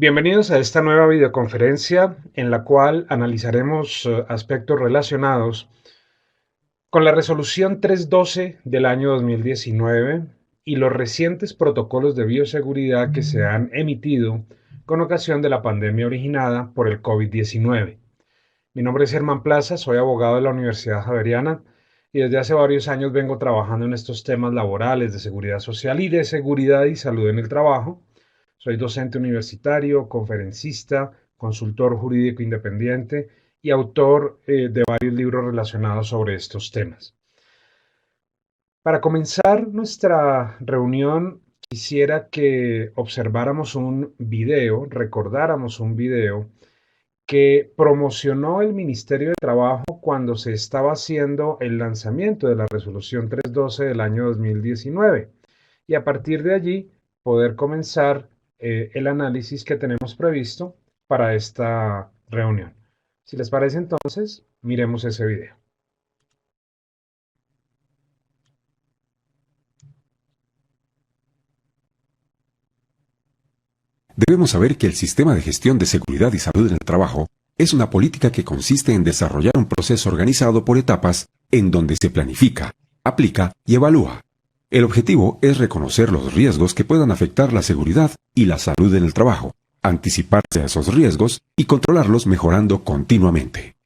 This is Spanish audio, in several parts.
Bienvenidos a esta nueva videoconferencia en la cual analizaremos aspectos relacionados con la resolución 312 del año 2019 y los recientes protocolos de bioseguridad que se han emitido con ocasión de la pandemia originada por el COVID-19. Mi nombre es Germán Plaza, soy abogado de la Universidad Javeriana y desde hace varios años vengo trabajando en estos temas laborales de seguridad social y de seguridad y salud en el trabajo. Soy docente universitario, conferencista, consultor jurídico independiente y autor de varios libros relacionados sobre estos temas. Para comenzar nuestra reunión, quisiera que observáramos un video, recordáramos un video que promocionó el Ministerio de Trabajo cuando se estaba haciendo el lanzamiento de la resolución 312 del año 2019 y a partir de allí poder comenzar el análisis que tenemos previsto para esta reunión. Si les parece entonces, miremos ese video. Debemos saber que el sistema de gestión de seguridad y salud en el trabajo es una política que consiste en desarrollar un proceso organizado por etapas en donde se planifica, aplica y evalúa. El objetivo es reconocer los riesgos que puedan afectar la seguridad y la salud en el trabajo, anticiparse a esos riesgos y controlarlos mejorando continuamente.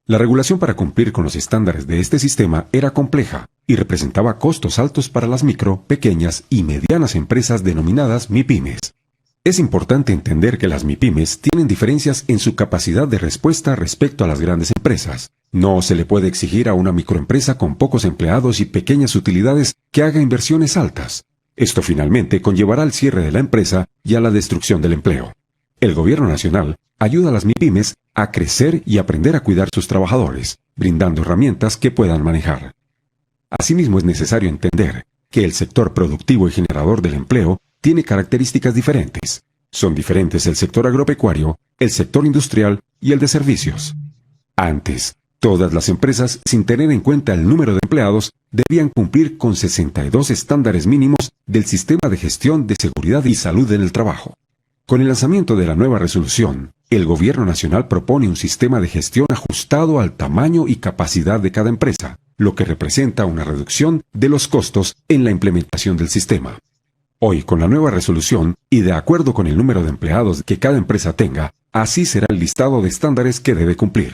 La regulación para cumplir con los estándares de este sistema era compleja y representaba costos altos para las micro, pequeñas y medianas empresas denominadas MIPYMES. Es importante entender que las MIPYMES tienen diferencias en su capacidad de respuesta respecto a las grandes empresas. No se le puede exigir a una microempresa con pocos empleados y pequeñas utilidades que haga inversiones altas. Esto finalmente conllevará al cierre de la empresa y a la destrucción del empleo. El Gobierno Nacional ayuda a las MIPYMES a crecer y aprender a cuidar sus trabajadores, brindando herramientas que puedan manejar. Asimismo, es necesario entender que el sector productivo y generador del empleo tiene características diferentes. Son diferentes el sector agropecuario, el sector industrial y el de servicios. Antes, todas las empresas, sin tener en cuenta el número de empleados, debían cumplir con 62 estándares mínimos del Sistema de Gestión de Seguridad y Salud en el Trabajo. Con el lanzamiento de la nueva resolución, el Gobierno Nacional propone un sistema de gestión ajustado al tamaño y capacidad de cada empresa, lo que representa una reducción de los costos en la implementación del sistema. Hoy, con la nueva resolución, y de acuerdo con el número de empleados que cada empresa tenga, así será el listado de estándares que debe cumplir.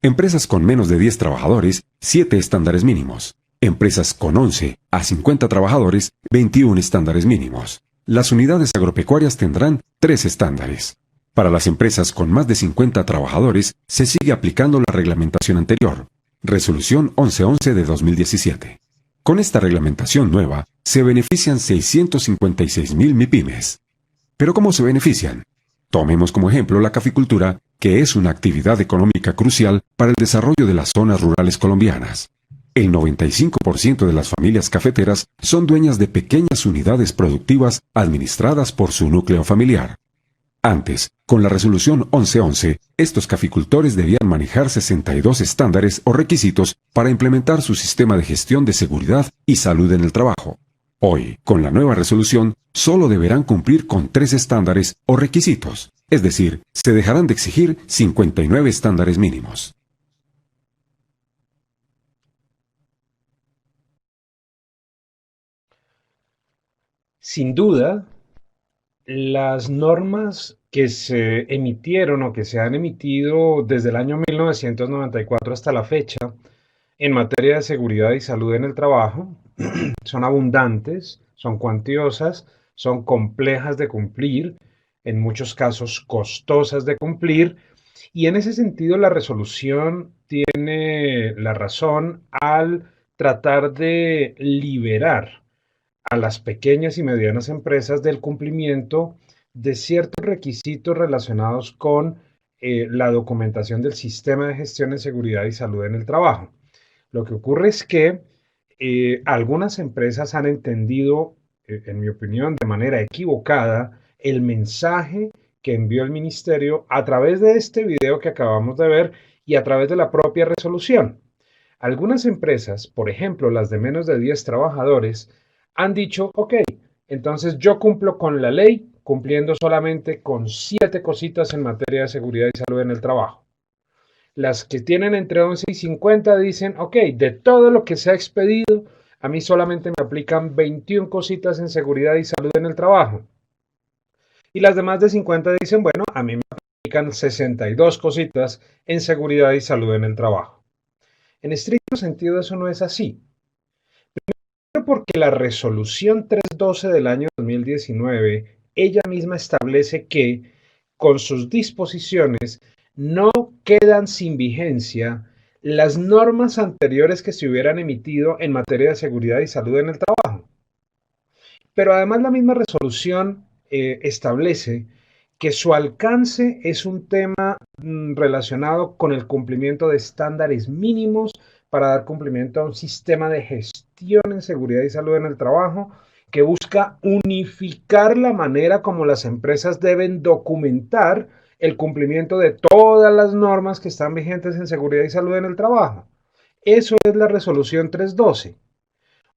Empresas con menos de 10 trabajadores, 7 estándares mínimos. Empresas con 11 a 50 trabajadores, 21 estándares mínimos. Las unidades agropecuarias tendrán 3 estándares. Para las empresas con más de 50 trabajadores, se sigue aplicando la reglamentación anterior, Resolución 1111 de 2017. Con esta reglamentación nueva, se benefician 656.000 MIPYMES. ¿Pero cómo se benefician? Tomemos como ejemplo la caficultura, que es una actividad económica crucial para el desarrollo de las zonas rurales colombianas. El 95% de las familias cafeteras son dueñas de pequeñas unidades productivas administradas por su núcleo familiar. Antes, con la resolución 1111, estos caficultores debían manejar 62 estándares o requisitos para implementar su sistema de gestión de seguridad y salud en el trabajo. Hoy, con la nueva resolución, solo deberán cumplir con 3 estándares o requisitos, es decir, se dejarán de exigir 59 estándares mínimos. Sin duda, las normas que se emitieron o que se han emitido desde el año 1994 hasta la fecha en materia de seguridad y salud en el trabajo son abundantes, son cuantiosas, son complejas de cumplir, en muchos casos costosas de cumplir, y en ese sentido la resolución tiene la razón al tratar de liberar a las pequeñas y medianas empresas del cumplimiento de ciertos requisitos relacionados con la documentación del sistema de gestión de seguridad y salud en el trabajo. Lo que ocurre es que algunas empresas han entendido, en mi opinión, de manera equivocada el mensaje que envió el ministerio a través de este video que acabamos de ver y a través de la propia resolución. Algunas empresas, por ejemplo, las de menos de 10 trabajadores, han dicho, ok, entonces yo cumplo con la ley cumpliendo solamente con 7 cositas en materia de seguridad y salud en el trabajo. Las que tienen entre 11 y 50 dicen, ok, de todo lo que se ha expedido, a mí solamente me aplican 21 cositas en seguridad y salud en el trabajo. Y las demás de 50 dicen, bueno, a mí me aplican 62 cositas en seguridad y salud en el trabajo. En estricto sentido eso no es así. Primero porque la resolución 312 del año 2019, ella misma establece que con sus disposiciones no quedan sin vigencia las normas anteriores que se hubieran emitido en materia de seguridad y salud en el trabajo. Pero además la misma resolución establece que su alcance es un tema relacionado con el cumplimiento de estándares mínimos para dar cumplimiento a un sistema de gestión en seguridad y salud en el trabajo que busca unificar la manera como las empresas deben documentar el cumplimiento de todas las normas que están vigentes en seguridad y salud en el trabajo. Eso es la resolución 312.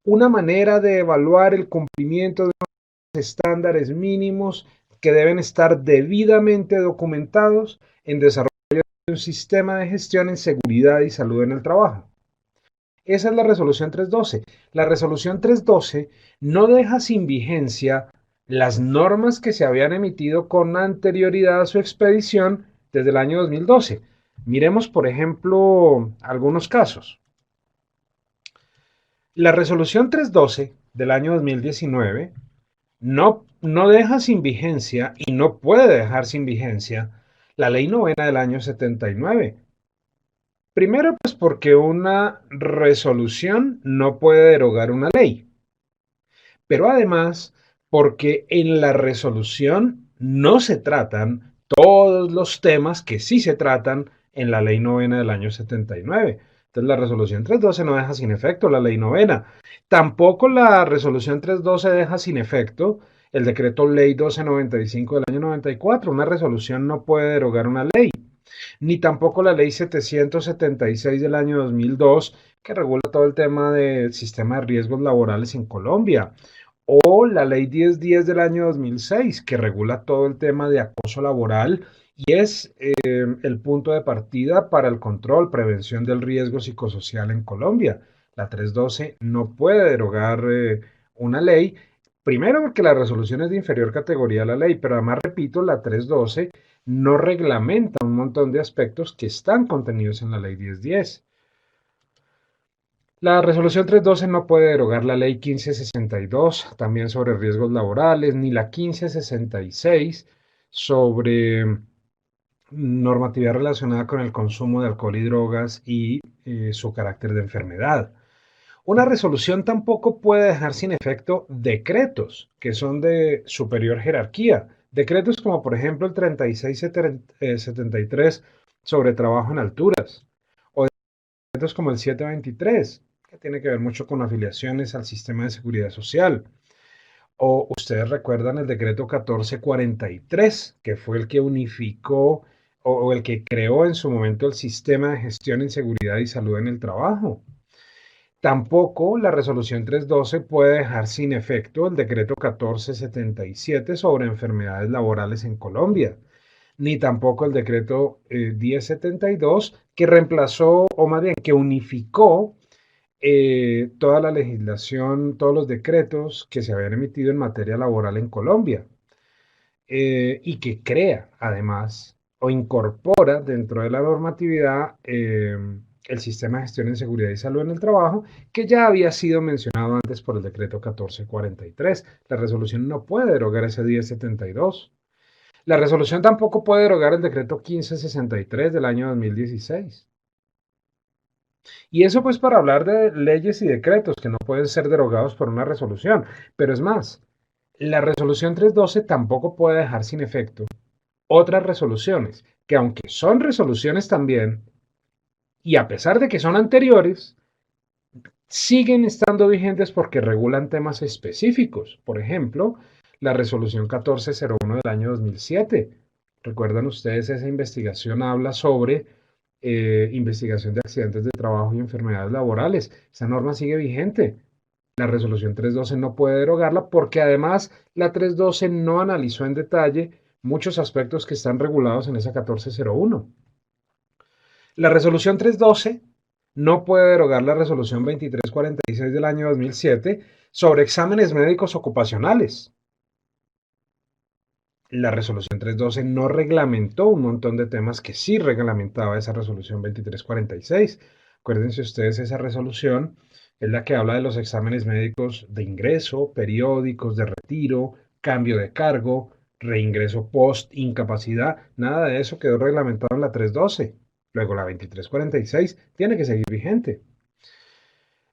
Una manera de evaluar el cumplimiento de unos estándares mínimos que deben estar debidamente documentados en desarrollo de un sistema de gestión en seguridad y salud en el trabajo. Esa es la resolución 312. La resolución 312 no deja sin vigencia las normas que se habían emitido con anterioridad a su expedición desde el año 2012. Miremos, por ejemplo, algunos casos. La resolución 312 del año 2019 no deja sin vigencia y no puede dejar sin vigencia la ley novena del año 79. Primero, pues porque una resolución no puede derogar una ley, pero además porque en la resolución no se tratan todos los temas que sí se tratan en la ley novena del año 79. Entonces la resolución 312 no deja sin efecto la ley novena. Tampoco la resolución 312 deja sin efecto el decreto ley 1295 del año 94. Una resolución no puede derogar una ley, ni tampoco la ley 776 del año 2002, que regula todo el tema del sistema de riesgos laborales en Colombia, o la ley 1010 del año 2006, que regula todo el tema de acoso laboral y es el punto de partida para el control, prevención del riesgo psicosocial en Colombia. La 312 no puede derogar una ley, primero porque la resolución es de inferior categoría a la ley, pero además, repito, la 312 no reglamenta un montón de aspectos que están contenidos en la ley 1010. La resolución 312 no puede derogar la ley 1562, también sobre riesgos laborales, ni la 1566 sobre normatividad relacionada con el consumo de alcohol y drogas y su carácter de enfermedad. Una resolución tampoco puede dejar sin efecto decretos que son de superior jerarquía. Decretos como por ejemplo el 3673 sobre trabajo en alturas o decretos como el 723 que tiene que ver mucho con afiliaciones al sistema de seguridad social. O ustedes recuerdan el decreto 1443, que fue el que unificó o el que creó en su momento el sistema de gestión en seguridad y salud en el trabajo. Tampoco la resolución 312 puede dejar sin efecto el decreto 1477 sobre enfermedades laborales en Colombia, ni tampoco el decreto 1072 que reemplazó, o más bien que unificó toda la legislación, todos los decretos que se habían emitido en materia laboral en Colombia y que crea además o incorpora dentro de la normatividad el sistema de gestión en seguridad y salud en el trabajo, que ya había sido mencionado antes por el decreto 1443. La resolución no puede derogar ese 1072. La resolución tampoco puede derogar el decreto 1563 del año 2016. Y eso pues para hablar de leyes y decretos que no pueden ser derogados por una resolución. Pero es más, la resolución 312 tampoco puede dejar sin efecto otras resoluciones, que aunque son resoluciones también, y a pesar de que son anteriores, siguen estando vigentes porque regulan temas específicos. Por ejemplo, la resolución 1401 del año 2007. ¿Recuerdan ustedes esa investigación? Habla sobre investigación de accidentes de trabajo y enfermedades laborales. Esa norma sigue vigente. La resolución 312 no puede derogarla porque además la 312 no analizó en detalle muchos aspectos que están regulados en esa 1401. La resolución 312 no puede derogar la resolución 2346 del año 2007 sobre exámenes médicos ocupacionales. La resolución 312 no reglamentó un montón de temas que sí reglamentaba esa resolución 2346. Acuérdense ustedes, esa resolución es la que habla de los exámenes médicos de ingreso, periódicos de retiro, cambio de cargo, reingreso post incapacidad. Nada de eso quedó reglamentado en la 312. Luego la 2346 tiene que seguir vigente.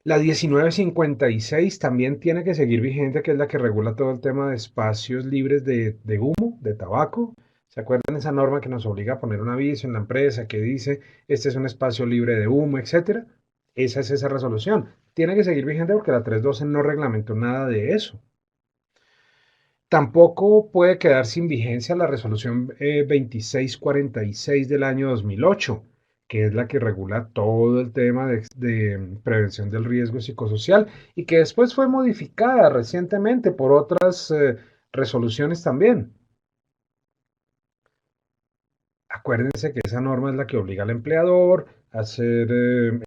La 1956 también tiene que seguir vigente, que es la que regula todo el tema de espacios libres de humo, de tabaco. ¿Se acuerdan esa norma que nos obliga a poner un aviso en la empresa que dice, este es un espacio libre de humo, etcétera? Esa es esa resolución. Tiene que seguir vigente porque la 312 no reglamentó nada de eso. Tampoco puede quedar sin vigencia la resolución 2646 del año 2008, que es la que regula todo el tema de prevención del riesgo psicosocial y que después fue modificada recientemente por otras resoluciones también. Acuérdense que esa norma es la que obliga al empleador a hacer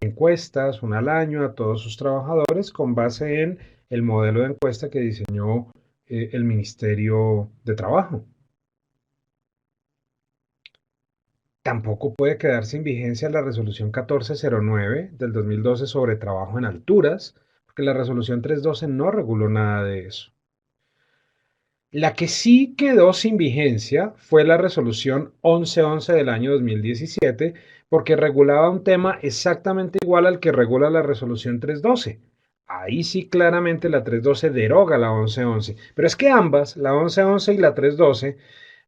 encuestas una al año a todos sus trabajadores con base en el modelo de encuesta que diseñó el Ministerio de Trabajo. Tampoco puede quedar sin vigencia la resolución 1409 del 2012 sobre trabajo en alturas, porque la resolución 312 no reguló nada de eso. La que sí quedó sin vigencia fue la resolución 1111 del año 2017, porque regulaba un tema exactamente igual al que regula la resolución 312. Ahí sí claramente la 312 deroga la 1111, pero es que ambas, la 1111 y la 312,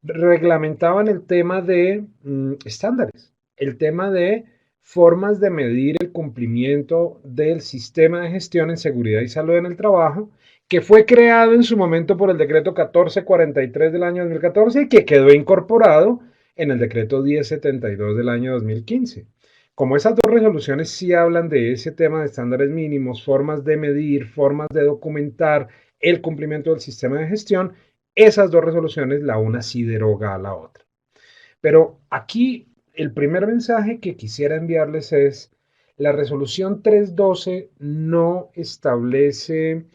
reglamentaban el tema de estándares, el tema de formas de medir el cumplimiento del sistema de gestión en seguridad y salud en el trabajo, que fue creado en su momento por el decreto 1443 del año 2014 y que quedó incorporado en el decreto 1072 del año 2015. Como esas dos resoluciones sí hablan de ese tema de estándares mínimos, formas de medir, formas de documentar el cumplimiento del sistema de gestión, esas dos resoluciones, la una sí deroga a la otra. Pero aquí el primer mensaje que quisiera enviarles es, la resolución 312 no establece,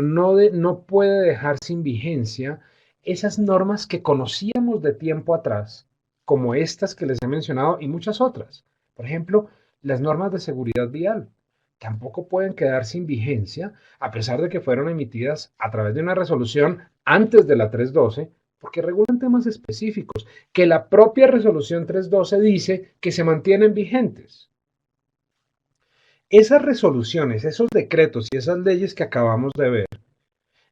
no puede dejar sin vigencia esas normas que conocíamos de tiempo atrás, como estas que les he mencionado y muchas otras. Por ejemplo, las normas de seguridad vial tampoco pueden quedar sin vigencia, a pesar de que fueron emitidas a través de una resolución antes de la 312, porque regulan temas específicos que la propia resolución 312 dice que se mantienen vigentes. Esas resoluciones, esos decretos y esas leyes que acabamos de ver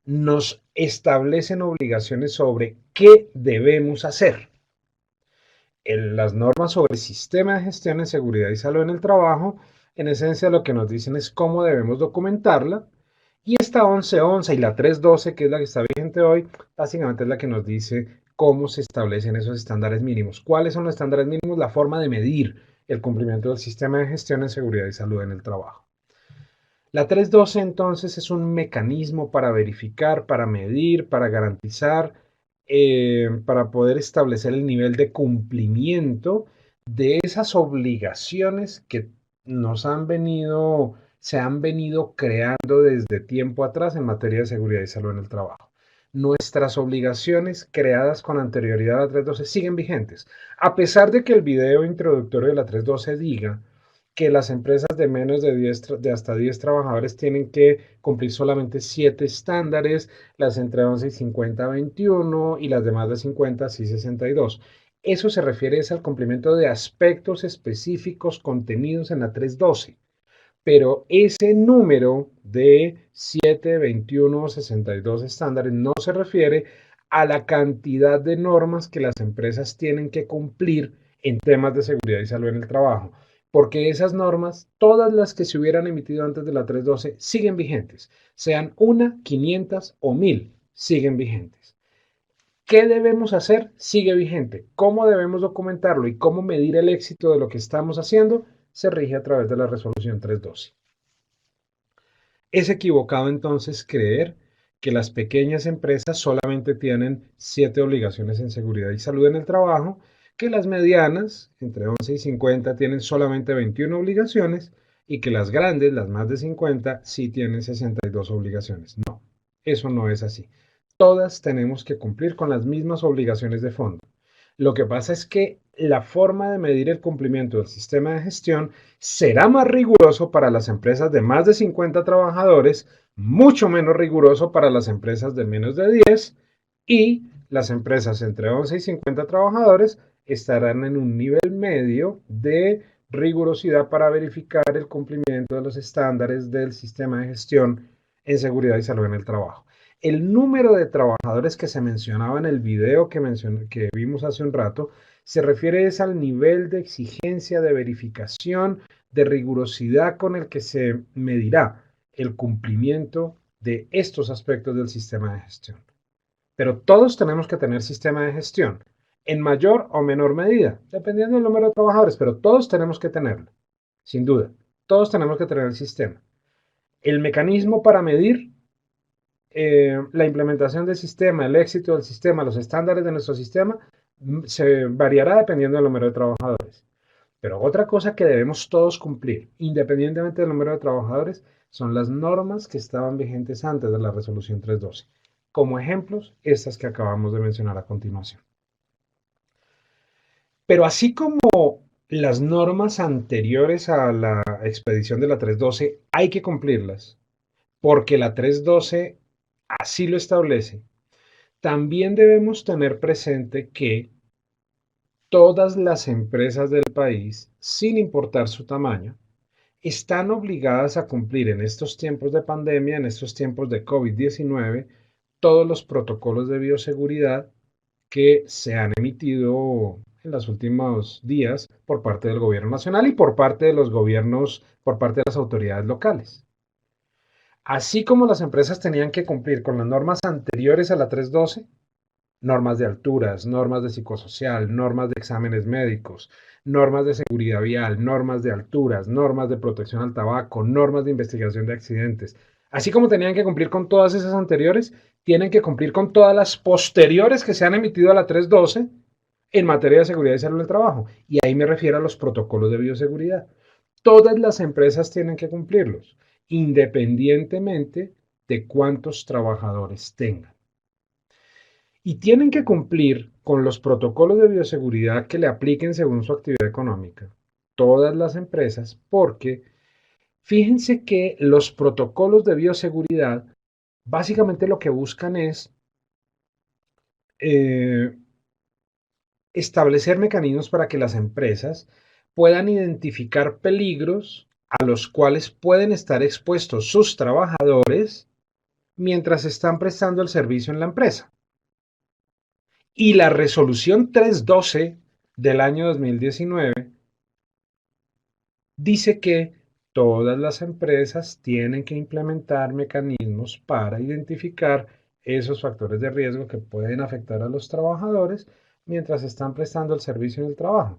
nos establecen obligaciones sobre qué debemos hacer. Las normas sobre el sistema de gestión en seguridad y salud en el trabajo, en esencia lo que nos dicen es cómo debemos documentarla. Y esta 1111 y la 312, que es la que está vigente hoy, básicamente es la que nos dice cómo se establecen esos estándares mínimos. ¿Cuáles son los estándares mínimos? La forma de medir el cumplimiento del sistema de gestión en seguridad y salud en el trabajo. La 312 entonces es un mecanismo para verificar, para medir, para garantizar, para poder establecer el nivel de cumplimiento de esas obligaciones que se han venido creando desde tiempo atrás en materia de seguridad y salud en el trabajo. Nuestras obligaciones creadas con anterioridad a la 312 siguen vigentes, a pesar de que el video introductorio de la 312 diga que las empresas de menos de hasta 10 trabajadores tienen que cumplir solamente 7 estándares, las entre 11 y 50, 21 y las demás de 50, sí 62. Eso se refiere al cumplimiento de aspectos específicos contenidos en la 312. Pero ese número de 7, 21 o 62 estándares no se refiere a la cantidad de normas que las empresas tienen que cumplir en temas de seguridad y salud en el trabajo, porque esas normas, todas las que se hubieran emitido antes de la 312, siguen vigentes, sean 1, 500 o 1000, siguen vigentes. ¿Qué debemos hacer? Sigue vigente. ¿Cómo debemos documentarlo y cómo medir el éxito de lo que estamos haciendo? Se rige a través de la resolución 312. Es equivocado entonces creer que las pequeñas empresas solamente tienen 7 obligaciones en seguridad y salud en el trabajo, que las medianas, entre 11 y 50, tienen solamente 21 obligaciones y que las grandes, las más de 50, sí tienen 62 obligaciones. No, eso no es así. Todas tenemos que cumplir con las mismas obligaciones de fondo. Lo que pasa es que la forma de medir el cumplimiento del sistema de gestión será más riguroso para las empresas de más de 50 trabajadores, mucho menos riguroso para las empresas de menos de 10 y las empresas entre 11 y 50 trabajadores estarán en un nivel medio de rigurosidad para verificar el cumplimiento de los estándares del sistema de gestión en seguridad y salud en el trabajo. El número de trabajadores que se mencionaba en el video que vimos hace un rato se refiere al nivel de exigencia, de verificación, de rigurosidad con el que se medirá el cumplimiento de estos aspectos del sistema de gestión. Pero todos tenemos que tener sistema de gestión, en mayor o menor medida, dependiendo del número de trabajadores, pero todos tenemos que tenerlo, sin duda. Todos tenemos que tener el sistema. El mecanismo para medir la implementación del sistema, el éxito del sistema, los estándares de nuestro sistema, se variará dependiendo del número de trabajadores. Pero otra cosa que debemos todos cumplir, independientemente del número de trabajadores, son las normas que estaban vigentes antes de la resolución 312. Como ejemplos, estas que acabamos de mencionar a continuación. Pero así como las normas anteriores a la expedición de la 312 hay que cumplirlas, porque la 312 así lo establece, también debemos tener presente que todas las empresas del país, sin importar su tamaño, están obligadas a cumplir en estos tiempos de pandemia, en estos tiempos de COVID-19, todos los protocolos de bioseguridad que se han emitido en los últimos días por parte del gobierno nacional y por parte de los gobiernos, por parte de las autoridades locales. Así como las empresas tenían que cumplir con las normas anteriores a la 312, normas de alturas, normas de psicosocial, normas de exámenes médicos, normas de seguridad vial, normas de alturas, normas de protección al tabaco, normas de investigación de accidentes. Así como tenían que cumplir con todas esas anteriores, tienen que cumplir con todas las posteriores que se han emitido a la 312 en materia de seguridad y salud del trabajo. Y ahí me refiero a los protocolos de bioseguridad. Todas las empresas tienen que cumplirlos, independientemente de cuántos trabajadores tengan. Y tienen que cumplir con los protocolos de bioseguridad que le apliquen según su actividad económica. Todas las empresas, porque fíjense que los protocolos de bioseguridad básicamente lo que buscan es establecer mecanismos para que las empresas puedan identificar peligros a los cuales pueden estar expuestos sus trabajadores mientras están prestando el servicio en la empresa. Y la resolución 312 del año 2019 dice que todas las empresas tienen que implementar mecanismos para identificar esos factores de riesgo que pueden afectar a los trabajadores mientras están prestando el servicio en el trabajo.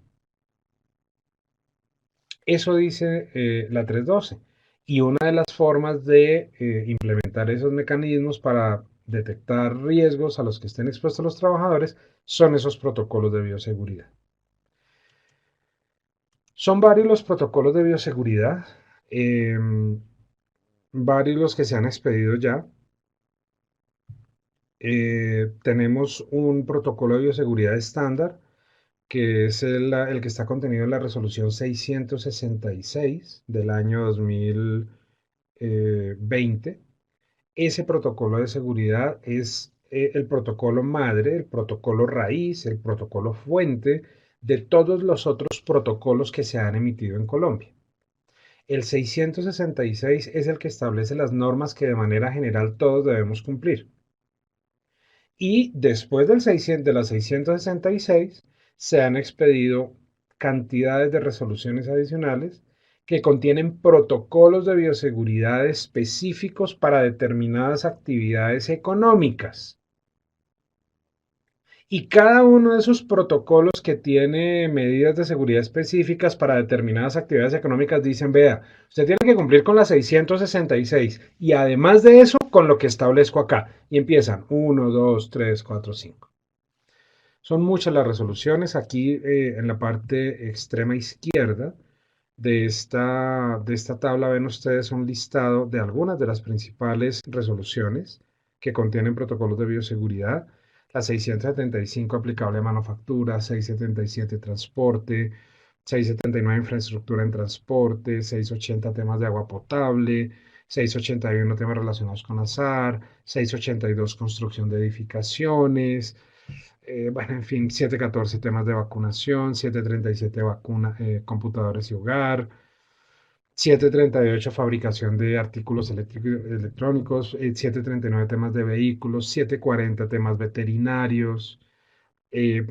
Eso dice la 312. Y una de las formas de implementar esos mecanismos para detectar riesgos a los que estén expuestos los trabajadores son esos protocolos de bioseguridad. Son varios los protocolos de bioseguridad, varios los que se han expedido ya. Tenemos un protocolo de bioseguridad estándar, que es el que está contenido en la resolución 666 del año 2020. Ese protocolo de seguridad es el protocolo madre, el protocolo raíz, el protocolo fuente de todos los otros protocolos que se han emitido en Colombia. El 666 es el que establece las normas que de manera general todos debemos cumplir. Y después de la 666 se han expedido cantidades de resoluciones adicionales que contienen protocolos de bioseguridad específicos para determinadas actividades económicas. Y cada uno de esos protocolos que tiene medidas de seguridad específicas para determinadas actividades económicas dicen, vea, usted tiene que cumplir con la 666 y además de eso con lo que establezco acá. Y empiezan 1, 2, 3, 4, 5. Son muchas las resoluciones. Aquí en la parte extrema izquierda de esta tabla ven ustedes un listado de algunas de las principales resoluciones que contienen protocolos de bioseguridad. La 675 aplicable a manufactura, 677 transporte, 679 infraestructura en transporte, 680 temas de agua potable, 681 temas relacionados con azar, 682 construcción de edificaciones, bueno, en fin, 714 temas de vacunación, 737 computadores y hogar, 738 fabricación de artículos electrónicos, 739 temas de vehículos, 740 temas veterinarios, eh,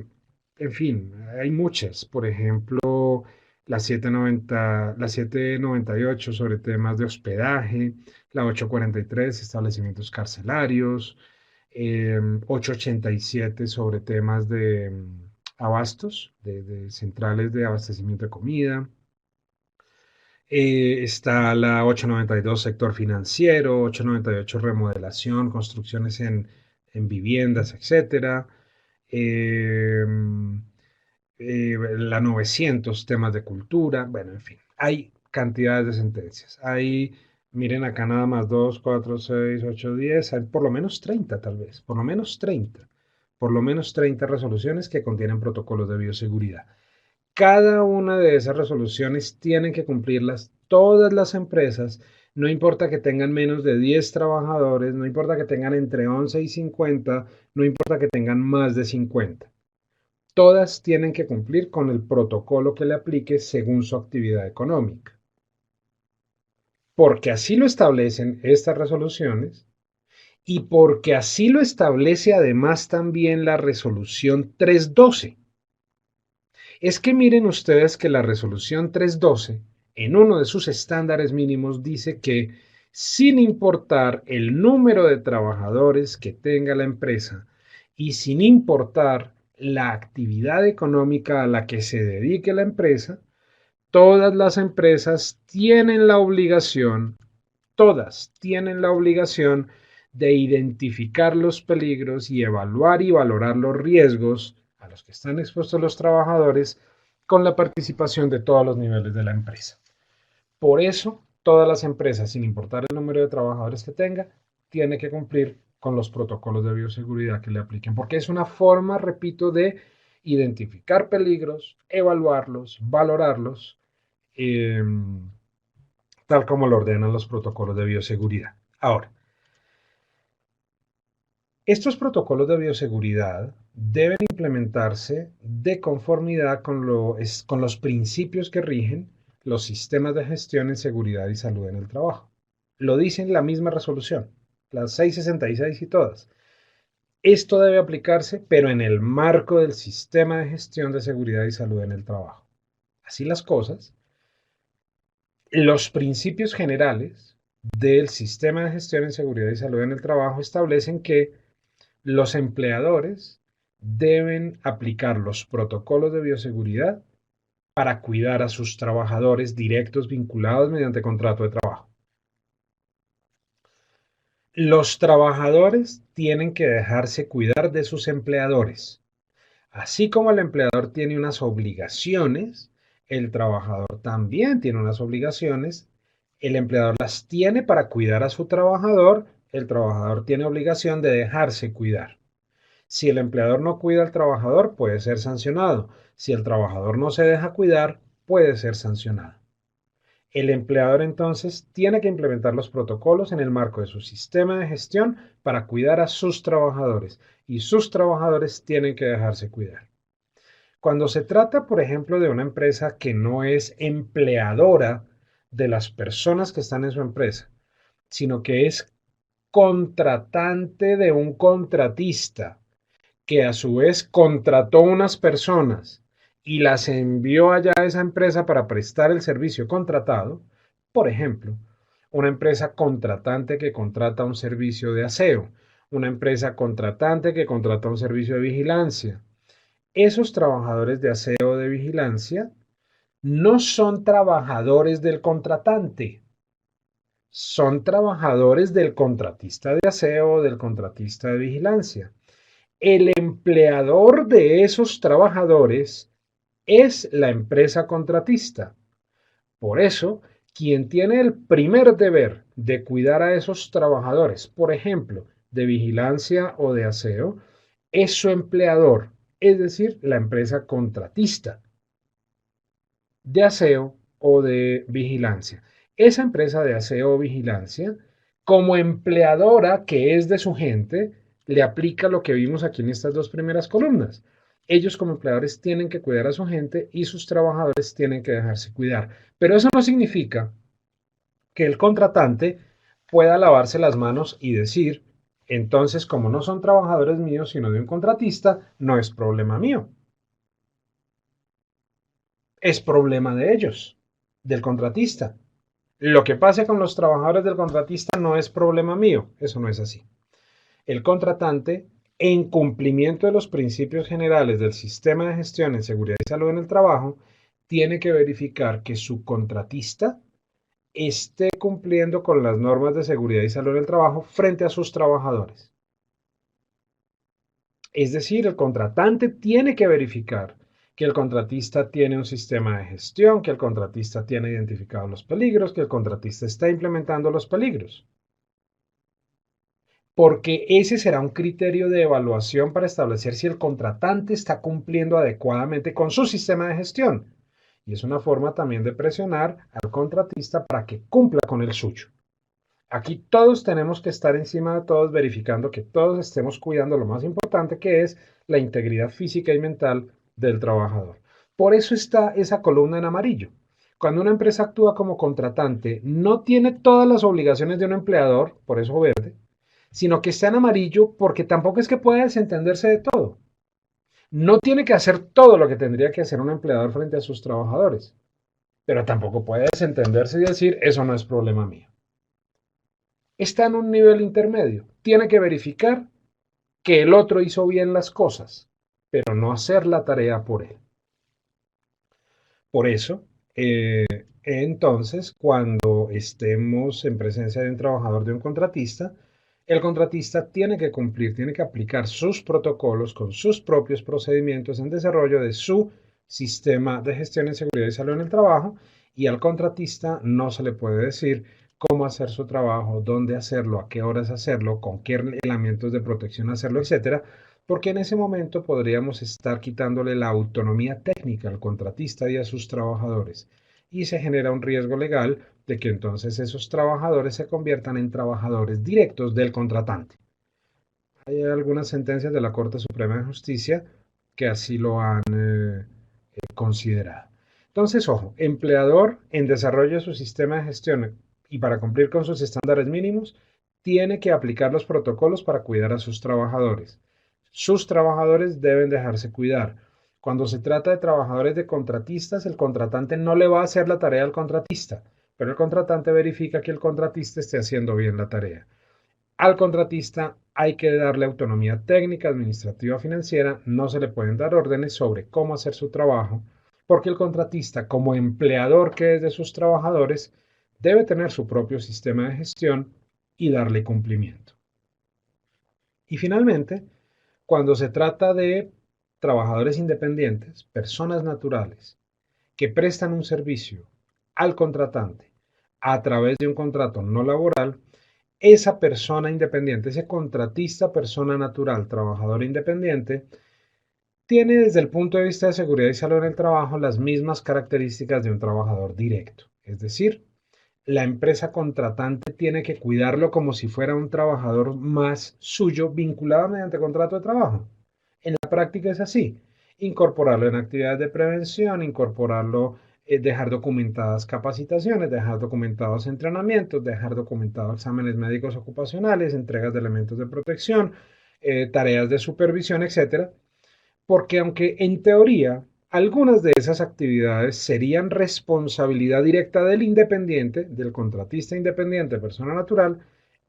en fin, hay muchas. Por ejemplo, la 798 sobre temas de hospedaje, la 843 establecimientos carcelarios, 887 sobre temas de abastos, de centrales de abastecimiento de comida. Está la 892 sector financiero, 898 remodelación, construcciones en viviendas, etcétera. Eh, la 900 temas de cultura. Bueno, en fin, hay cantidades de sentencias. Hay, miren acá nada más 2, 4, 6, 8, 10, hay por lo menos 30 tal vez, por lo menos 30. Por lo menos 30 resoluciones que contienen protocolos de bioseguridad. Cada una de esas resoluciones tienen que cumplirlas todas las empresas, no importa que tengan menos de 10 trabajadores, no importa que tengan entre 11 y 50, no importa que tengan más de 50. Todas tienen que cumplir con el protocolo que le aplique según su actividad económica. Porque así lo establecen estas resoluciones y porque así lo establece además también la resolución 312. Es que miren ustedes que la resolución 312, en uno de sus estándares mínimos, dice que sin importar el número de trabajadores que tenga la empresa y sin importar la actividad económica a la que se dedique la empresa, todas las empresas tienen la obligación, todas tienen la obligación de identificar los peligros y evaluar y valorar los riesgos a los que están expuestos los trabajadores con la participación de todos los niveles de la empresa. Por eso, todas las empresas, sin importar el número de trabajadores que tenga, tienen que cumplir con los protocolos de bioseguridad que le apliquen, porque es una forma, repito, de identificar peligros, evaluarlos, valorarlos, eh, tal como lo ordenan los protocolos de bioseguridad. Ahora, estos protocolos de bioseguridad deben implementarse de conformidad con los principios que rigen los sistemas de gestión en seguridad y salud en el trabajo. Lo dice en la misma resolución, las 666 y todas. Esto debe aplicarse, pero en el marco del sistema de gestión de seguridad y salud en el trabajo. Así las cosas, los principios generales del sistema de gestión en seguridad y salud en el trabajo establecen que los empleadores deben aplicar los protocolos de bioseguridad para cuidar a sus trabajadores directos vinculados mediante contrato de trabajo. Los trabajadores tienen que dejarse cuidar de sus empleadores. Así como el empleador tiene unas obligaciones, el trabajador también tiene unas obligaciones. El empleador las tiene para cuidar a su trabajador, el trabajador tiene obligación de dejarse cuidar. Si el empleador no cuida al trabajador, puede ser sancionado. Si el trabajador no se deja cuidar, puede ser sancionado. El empleador entonces tiene que implementar los protocolos en el marco de su sistema de gestión para cuidar a sus trabajadores y sus trabajadores tienen que dejarse cuidar. Cuando se trata, por ejemplo, de una empresa que no es empleadora de las personas que están en su empresa, sino que es contratante de un contratista, que a su vez contrató unas personas y las envió allá a esa empresa para prestar el servicio contratado, por ejemplo, una empresa contratante que contrata un servicio de aseo, una empresa contratante que contrata un servicio de vigilancia. Esos trabajadores de aseo o de vigilancia no son trabajadores del contratante, son trabajadores del contratista de aseo o del contratista de vigilancia. El empleador de esos trabajadores es la empresa contratista. Por eso, quien tiene el primer deber de cuidar a esos trabajadores, por ejemplo, de vigilancia o de aseo, es su empleador, es decir, la empresa contratista de aseo o de vigilancia. Esa empresa de aseo o vigilancia, como empleadora que es de su gente, le aplica lo que vimos aquí en estas dos primeras columnas. Ellos como empleadores tienen que cuidar a su gente y sus trabajadores tienen que dejarse cuidar. Pero eso no significa que el contratante pueda lavarse las manos y decir, entonces como no son trabajadores míos sino de un contratista, no es problema mío. Es problema de ellos, del contratista. Lo que pase con los trabajadores del contratista no es problema mío. Eso no es así. El contratante, en cumplimiento de los principios generales del sistema de gestión en seguridad y salud en el trabajo, tiene que verificar que su contratista esté cumpliendo con las normas de seguridad y salud en el trabajo frente a sus trabajadores. Es decir, el contratante tiene que verificar que el contratista tiene un sistema de gestión, que el contratista tiene identificados los peligros, que el contratista está implementando los peligros. Porque ese será un criterio de evaluación para establecer si el contratante está cumpliendo adecuadamente con su sistema de gestión. Y es una forma también de presionar al contratista para que cumpla con el suyo. Aquí todos tenemos que estar encima de todos, verificando que todos estemos cuidando lo más importante, que es la integridad física y mental del trabajador. Por eso está esa columna en amarillo. Cuando una empresa actúa como contratante, no tiene todas las obligaciones de un empleador, por eso verde, sino que está en amarillo porque tampoco es que pueda desentenderse de todo. No tiene que hacer todo lo que tendría que hacer un empleador frente a sus trabajadores, pero tampoco puede desentenderse y decir, eso no es problema mío. Está en un nivel intermedio. Tiene que verificar que el otro hizo bien las cosas, pero no hacer la tarea por él. Por eso, entonces, cuando estemos en presencia de un trabajador, de un contratista, el contratista tiene que cumplir, tiene que aplicar sus protocolos con sus propios procedimientos en desarrollo de su sistema de gestión en seguridad y salud en el trabajo, y al contratista no se le puede decir cómo hacer su trabajo, dónde hacerlo, a qué horas hacerlo, con qué elementos de protección hacerlo, etcétera, porque en ese momento podríamos estar quitándole la autonomía técnica al contratista y a sus trabajadores, y se genera un riesgo legal de que entonces esos trabajadores se conviertan en trabajadores directos del contratante. Hay algunas sentencias de la Corte Suprema de Justicia que así lo han considerado. Entonces, ojo, empleador en desarrollo de su sistema de gestión y para cumplir con sus estándares mínimos, tiene que aplicar los protocolos para cuidar a sus trabajadores. Sus trabajadores deben dejarse cuidar. Cuando se trata de trabajadores de contratistas, el contratante no le va a hacer la tarea al contratista, pero el contratante verifica que el contratista esté haciendo bien la tarea. Al contratista hay que darle autonomía técnica, administrativa, financiera, no se le pueden dar órdenes sobre cómo hacer su trabajo, porque el contratista, como empleador que es de sus trabajadores, debe tener su propio sistema de gestión y darle cumplimiento. Y finalmente, cuando se trata de trabajadores independientes, personas naturales, que prestan un servicio al contratante a través de un contrato no laboral, esa persona independiente, ese contratista, persona natural, trabajador independiente, tiene desde el punto de vista de seguridad y salud en el trabajo las mismas características de un trabajador directo. Es decir, la empresa contratante tiene que cuidarlo como si fuera un trabajador más suyo vinculado mediante contrato de trabajo. En la práctica es así. Incorporarlo en actividades de prevención, incorporarlo, dejar documentadas capacitaciones, dejar documentados entrenamientos, dejar documentados exámenes médicos ocupacionales, entregas de elementos de protección, tareas de supervisión, etcétera. Porque aunque en teoría algunas de esas actividades serían responsabilidad directa del independiente, del contratista independiente, persona natural,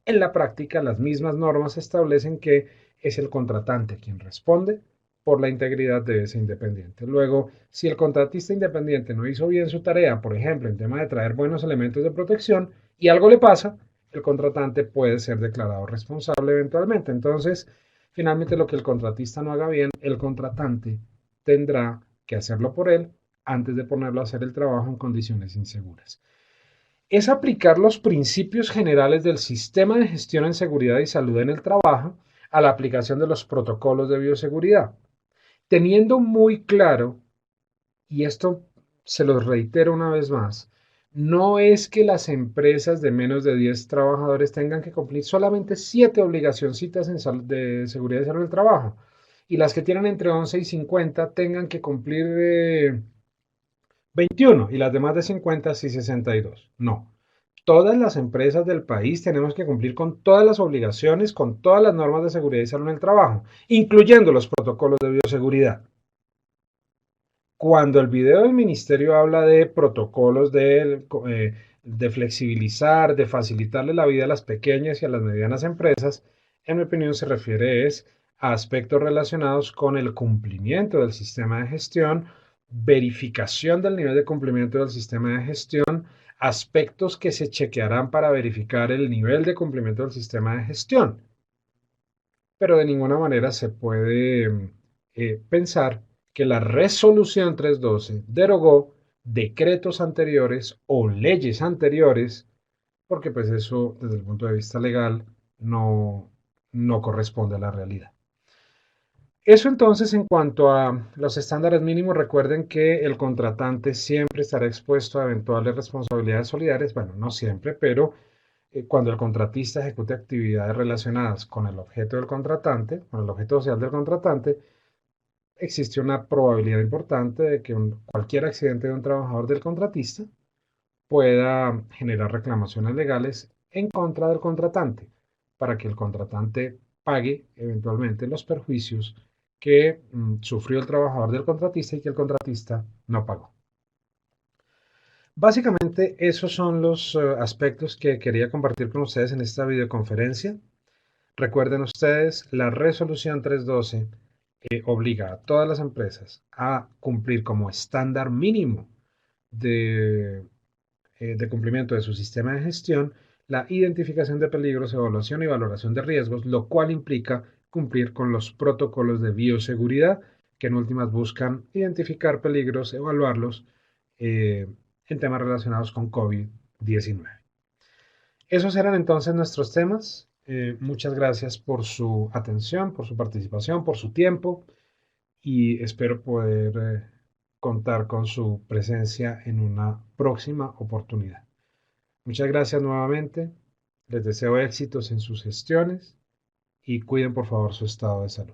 En la práctica, las mismas normas establecen que es el contratante quien responde por la integridad de ese independiente. Luego, si el contratista independiente no hizo bien su tarea, por ejemplo, en tema de traer buenos elementos de protección, y algo le pasa, el contratante puede ser declarado responsable eventualmente. Entonces, finalmente, lo que el contratista no haga bien, el contratante tendrá que hacerlo por él antes de ponerlo a hacer el trabajo en condiciones inseguras. Es aplicar los principios generales del sistema de gestión en seguridad y salud en el trabajo a la aplicación de los protocolos de bioseguridad, teniendo muy claro, y esto se los reitero una vez más, no es que las empresas de menos de 10 trabajadores tengan que cumplir solamente 7 obligacioncitas de seguridad y salud del trabajo, y las que tienen entre 11 y 50 tengan que cumplir 21 y las demás de 50 sí 62. No. Todas las empresas del país tenemos que cumplir con todas las obligaciones, con todas las normas de seguridad y salud en el trabajo, incluyendo los protocolos de bioseguridad. Cuando el video del ministerio habla de protocolos de flexibilizar, de facilitarle la vida a las pequeñas y a las medianas empresas, en mi opinión se refiere a aspectos relacionados con el cumplimiento del sistema de gestión, verificación del nivel de cumplimiento del sistema de gestión, aspectos que se chequearán para verificar el nivel de cumplimiento del sistema de gestión. Pero de ninguna manera se puede pensar que la resolución 312 derogó decretos anteriores o leyes anteriores, porque pues eso desde el punto de vista legal no corresponde a la realidad. Eso entonces en cuanto a los estándares mínimos, recuerden que el contratante siempre estará expuesto a eventuales responsabilidades solidarias, bueno, no siempre, pero cuando el contratista ejecute actividades relacionadas con el objeto del contratante, con el objeto social del contratante, existe una probabilidad importante de que cualquier accidente de un trabajador del contratista pueda generar reclamaciones legales en contra del contratante, para que el contratante pague eventualmente los perjuicios que sufrió el trabajador del contratista y que el contratista no pagó. Básicamente esos son los aspectos que quería compartir con ustedes en esta videoconferencia. Recuerden ustedes, la resolución 312 obliga a todas las empresas a cumplir como estándar mínimo de cumplimiento de su sistema de gestión la identificación de peligros, evaluación y valoración de riesgos, lo cual implica cumplir con los protocolos de bioseguridad que en últimas buscan identificar peligros, evaluarlos en temas relacionados con COVID-19. Esos eran entonces nuestros temas. Muchas gracias por su atención, por su participación, por su tiempo y espero poder contar con su presencia en una próxima oportunidad. Muchas gracias nuevamente. Les deseo éxitos en sus gestiones y cuiden por favor su estado de salud.